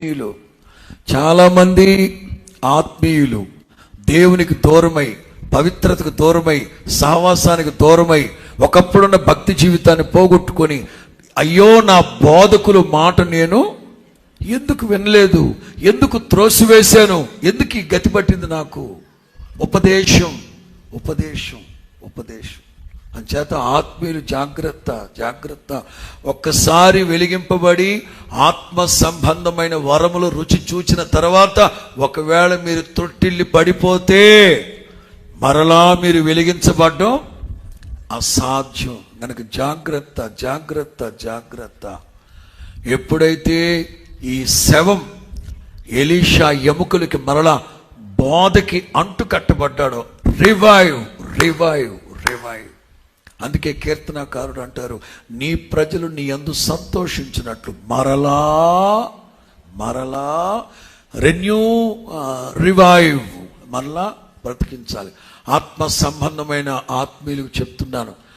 ఆత్మీయులు చాలామంది ఆత్మీయులు దేవునికి దూరమై, పవిత్రతకు దూరమై, సహవాసానికి దూరమై, ఒకప్పుడున్న భక్తి జీవితాన్ని పోగొట్టుకొని, అయ్యో నా బోధకులు మాట నేను ఎందుకు వినలేదు, ఎందుకు త్రోసివేశాను, ఎందుకు ఈ గతి పట్టింది నాకు. ఉపదేశం ఉపదేశం ఉపదేశం అంచేత ఆత్మీయులు జాగ్రత్త జాగ్రత్త. ఒక్కసారి వెలిగింపబడి ఆత్మ సంబంధమైన వరములు రుచి చూచిన తర్వాత ఒకవేళ మీరు తొట్టిల్లి పడిపోతే మరలా మీరు వెలిగించబడడం అసాధ్యం. కనుక జాగ్రత్త జాగ్రత్త జాగ్రత్త. ఎప్పుడైతే ఈ శవం ఎలీషా ఎముకలకి మరలా బోధకి అంటు కట్టబడ్డాడో, రివైవ్ రివైవ్ రివైవ్. అందుకే కీర్తనాకారుడు అంటారు, నీ ప్రజలు నీ యందు సంతోషించినట్లు మరలా మరలా రెన్యూ రివైవ్, మరలా బ్రతికించాలి. ఆత్మ సంబంధమైన ఆత్మీయులకు చెప్తున్నాను,